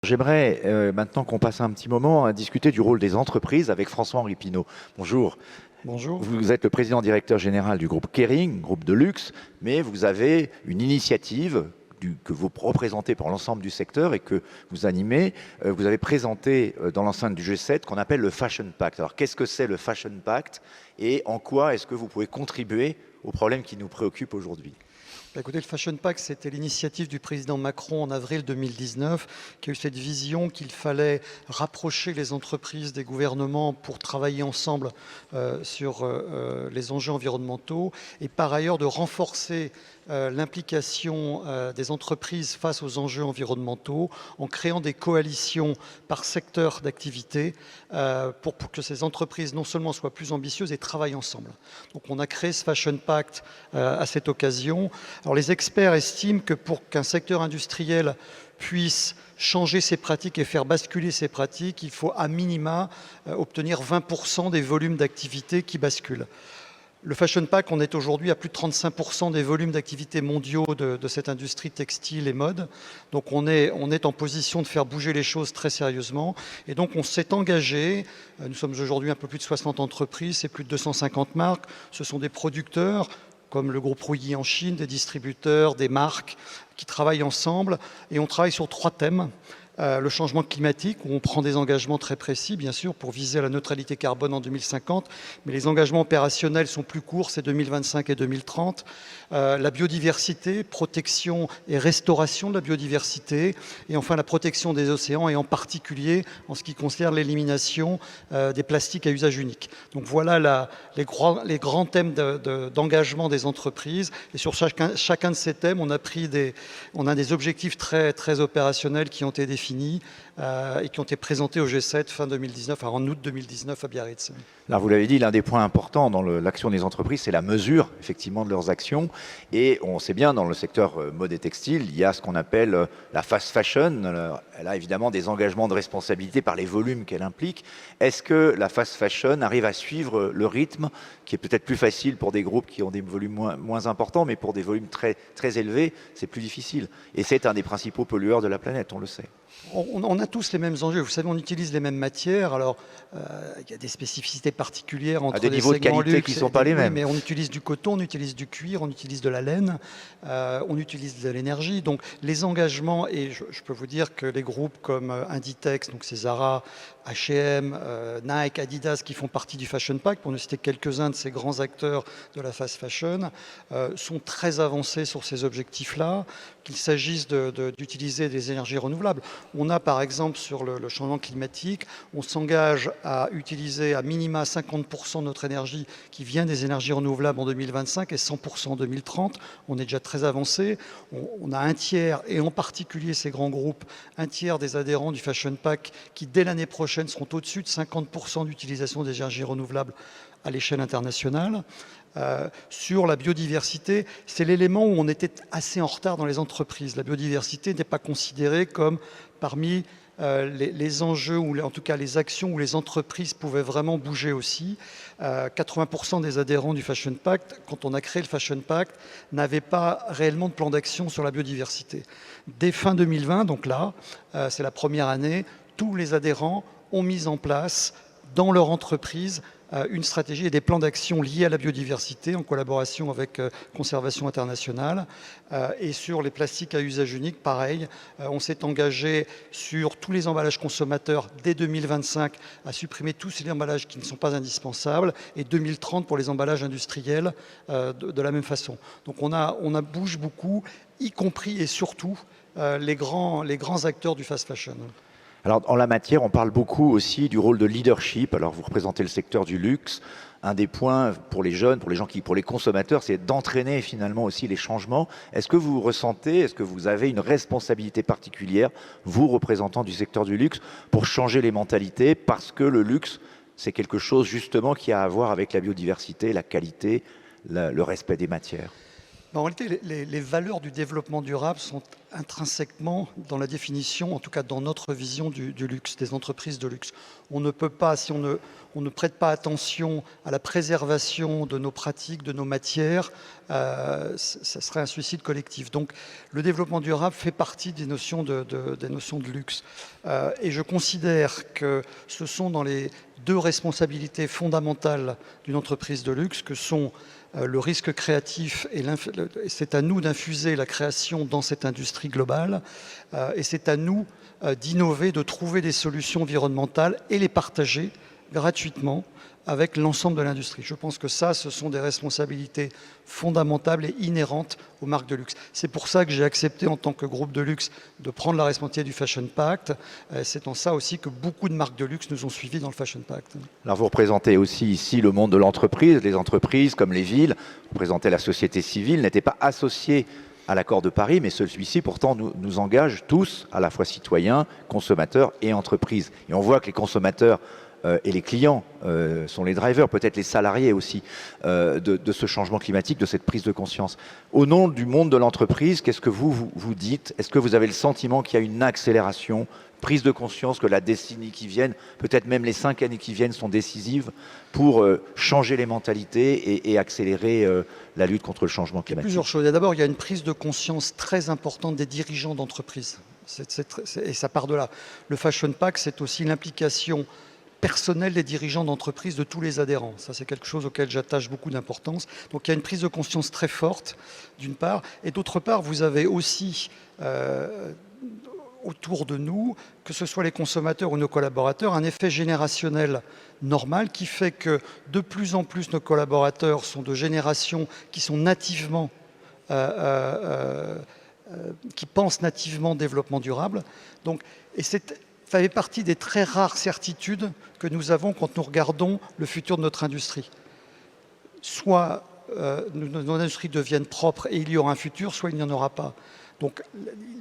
J'aimerais maintenant qu'on passe un petit moment à discuter du rôle des entreprises avec François-Henri Pinault. Bonjour. Bonjour. Vous êtes le président directeur général du groupe Kering, groupe de luxe, mais vous avez une initiative que vous représentez pour l'ensemble du secteur et que vous animez. Vous avez présenté dans l'enceinte du G7 qu'on appelle le Fashion Pact. Alors qu'est-ce que c'est le Fashion Pact et en quoi est-ce que vous pouvez contribuer aux problèmes qui nous préoccupent aujourd'hui ? Écoutez, le Fashion Pact, c'était l'initiative du président Macron en avril 2019, qui a eu cette vision qu'il fallait rapprocher les entreprises des gouvernements pour travailler ensemble sur les enjeux environnementaux et par ailleurs de renforcer l'implication des entreprises face aux enjeux environnementaux en créant des coalitions par secteur d'activité pour que ces entreprises non seulement soient plus ambitieuses et travaillent ensemble. Donc on a créé ce Fashion Pact à cette occasion. Alors les experts estiment que pour qu'un secteur industriel puisse changer ses pratiques et faire basculer ses pratiques, il faut à minima obtenir 20% des volumes d'activité qui basculent. Le Fashion Pact, on est aujourd'hui à plus de 35% des volumes d'activité mondiaux de cette industrie textile et mode. Donc on est en position de faire bouger les choses très sérieusement. Et donc on s'est engagé, nous sommes aujourd'hui un peu plus de 60 entreprises, c'est plus de 250 marques, ce sont des producteurs comme le groupe Rouilly en Chine, des distributeurs, des marques qui travaillent ensemble. Et on travaille sur 3 thèmes. Le changement climatique, où on prend des engagements très précis, bien sûr, pour viser la neutralité carbone en 2050, mais les engagements opérationnels sont plus courts, c'est 2025 et 2030. La biodiversité, protection et restauration de la biodiversité, et enfin la protection des océans, et en particulier en ce qui concerne l'élimination des plastiques à usage unique. Donc voilà les grands thèmes d'engagement des entreprises, et sur chacun de ces thèmes, on a des objectifs très, très opérationnels qui ont été définis et qui ont été présentés au G7 fin 2019, en août 2019 à Biarritz. Alors vous l'avez dit, l'un des points importants dans l'action des entreprises, c'est la mesure effectivement de leurs actions. Et on sait bien, dans le secteur mode et textile, il y a ce qu'on appelle la fast fashion. Alors, elle a évidemment des engagements de responsabilité par les volumes qu'elle implique. Est-ce que la fast fashion arrive à suivre le rythme qui est peut-être plus facile pour des groupes qui ont des volumes moins importants, mais pour des volumes très, très élevés, c'est plus difficile. Et c'est un des principaux pollueurs de la planète, on le sait. On a tous les mêmes enjeux. Vous savez, on utilise les mêmes matières. Alors, il y a des spécificités particulières entre des les niveaux de segments qualité luxe qui ne sont pas les mêmes. Mais on utilise du coton, on utilise du cuir, on utilise de la laine, on utilise de l'énergie. Donc, les engagements, et je peux vous dire que les groupes comme Inditex, donc c'est Zara, H&M, Nike, Adidas, qui font partie du Fashion Pact, pour ne citer quelques-uns de ces grands acteurs de la fast fashion, sont très avancés sur ces objectifs-là, qu'il s'agisse d'utiliser des énergies renouvelables. On a par exemple sur le changement climatique, on s'engage à utiliser à minima 50% de notre énergie qui vient des énergies renouvelables en 2025 et 100% en 2030. On est déjà très avancé. On a un tiers, et en particulier ces grands groupes, un tiers des adhérents du Fashion Pact qui dès l'année prochaine seront au-dessus de 50% d'utilisation des énergies renouvelables à l'échelle internationale. Sur la biodiversité, c'est l'élément où on était assez en retard dans les entreprises. La biodiversité n'est pas considérée comme parmi les enjeux, ou en tout cas les actions où les entreprises pouvaient vraiment bouger aussi. 80% des adhérents du Fashion Pact, quand on a créé le Fashion Pact, n'avaient pas réellement de plan d'action sur la biodiversité. Dès fin 2020, donc là, c'est la première année, tous les adhérents ont mis en place dans leur entreprise une stratégie et des plans d'action liés à la biodiversité en collaboration avec Conservation Internationale. Et sur les plastiques à usage unique, pareil, on s'est engagé sur tous les emballages consommateurs dès 2025 à supprimer tous ces emballages qui ne sont pas indispensables et 2030 pour les emballages industriels de la même façon. Donc on bouge beaucoup, y compris et surtout les grands acteurs du fast fashion. Alors, en la matière, on parle beaucoup aussi du rôle de leadership. Alors, vous représentez le secteur du luxe. Un des points pour les jeunes, pour les consommateurs, c'est d'entraîner finalement aussi les changements. Est-ce que vous ressentez, est-ce que vous avez une responsabilité particulière, vous, représentants du secteur du luxe, pour changer les mentalités? Parce que le luxe, c'est quelque chose justement qui a à voir avec la biodiversité, la qualité, le respect des matières. En réalité, les valeurs du développement durable sont intrinsèquement dans la définition, en tout cas dans notre vision du luxe, des entreprises de luxe. On ne peut pas, si on ne prête pas attention à la préservation de nos pratiques, de nos matières, ça serait un suicide collectif. Donc le développement durable fait partie des notions de luxe. Et je considère que ce sont dans les deux responsabilités fondamentales d'une entreprise de luxe que sont le risque créatif, et c'est à nous d'infuser la création dans cette industrie globale, et c'est à nous d'innover, de trouver des solutions environnementales et les partager gratuitement avec l'ensemble de l'industrie. Je pense que ça, ce sont des responsabilités fondamentales et inhérentes aux marques de luxe. C'est pour ça que j'ai accepté en tant que groupe de luxe de prendre la responsabilité du Fashion Pact. C'est en ça aussi que beaucoup de marques de luxe nous ont suivis dans le Fashion Pact. Alors vous représentez aussi ici le monde de l'entreprise. Les entreprises comme les villes, vous représentez la société civile, n'étaient pas associées à l'accord de Paris, mais celui-ci pourtant nous engage tous, à la fois citoyens, consommateurs et entreprises. Et on voit que les consommateurs et les clients sont les drivers, peut-être les salariés aussi, de ce changement climatique, de cette prise de conscience. Au nom du monde de l'entreprise, qu'est-ce que vous dites? Est-ce que vous avez le sentiment qu'il y a une accélération, prise de conscience que la décennie qui vient, peut-être même les 5 années qui viennent sont décisives pour changer les mentalités et accélérer la lutte contre le changement climatique? Plusieurs choses. D'abord, il y a une prise de conscience très importante des dirigeants d'entreprise. Et ça part de là. Le Fashion Pact, c'est aussi l'implication personnel des dirigeants d'entreprise, de tous les adhérents. Ça, c'est quelque chose auquel j'attache beaucoup d'importance. Donc, il y a une prise de conscience très forte, d'une part. Et d'autre part, vous avez aussi, autour de nous, que ce soit les consommateurs ou nos collaborateurs, un effet générationnel normal qui fait que de plus en plus nos collaborateurs sont de générations qui sont nativement, qui pensent nativement développement durable. Donc, et ça fait partie des très rares certitudes que nous avons quand nous regardons le futur de notre industrie. Soit nos industries deviennent propres et il y aura un futur, soit il n'y en aura pas. Donc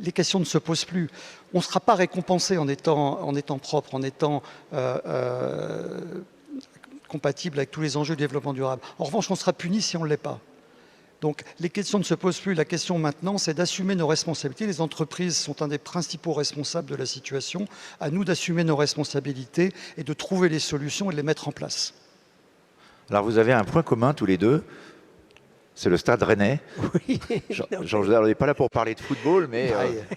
les questions ne se posent plus. On ne sera pas récompensé en étant propre, en étant compatible avec tous les enjeux du développement durable. En revanche, on sera puni si on ne l'est pas. Donc les questions ne se posent plus. La question maintenant, c'est d'assumer nos responsabilités. Les entreprises sont un des principaux responsables de la situation. À nous d'assumer nos responsabilités et de trouver les solutions et de les mettre en place. Alors vous avez un point commun tous les deux, c'est le Stade Rennais. Oui. On n'est pas là pour parler de football, mais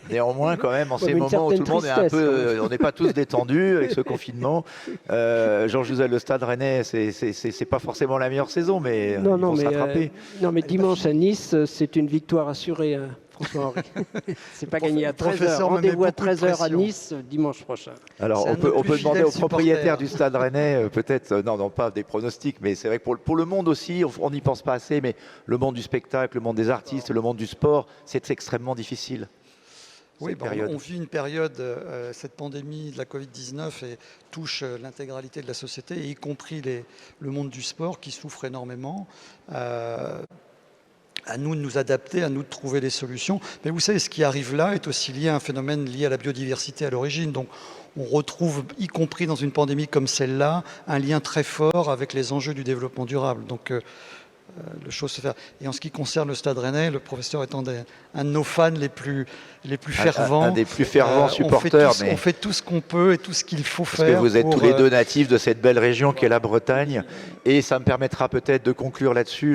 néanmoins quand même en ces moments où tout le monde est un peu, on n'est pas tous détendus avec ce confinement. Georges Jouzel, le Stade Rennais, c'est pas forcément la meilleure saison, mais ils vont se rattraper. Non, mais dimanche à Nice, c'est une victoire assurée. François-Henri. C'est pas gagné à 13h. Rendez-vous à 13h à Nice dimanche prochain. Alors on peut demander aux propriétaires du Stade Rennais, peut-être, non pas des pronostics, mais c'est vrai que pour le monde aussi, on n'y pense pas assez, mais le monde du spectacle, le monde des artistes, le monde du sport, c'est extrêmement difficile. Oui, on vit une période, cette pandémie de la Covid-19 touche l'intégralité de la société, y compris le monde du sport qui souffre énormément. À nous de nous adapter, à nous de trouver des solutions. Mais vous savez, ce qui arrive là est aussi lié à un phénomène lié à la biodiversité à l'origine. Donc on retrouve, y compris dans une pandémie comme celle-là, un lien très fort avec les enjeux du développement durable. Donc le chose se fait. Et en ce qui concerne le Stade Rennais, le professeur étant un de nos fans les plus fervents. Un des plus fervents supporters. On fait tout ce qu'on peut et tout ce qu'il faut faire. Parce que vous êtes tous les deux natifs de cette belle région qu'est la Bretagne. Et ça me permettra peut-être de conclure là-dessus.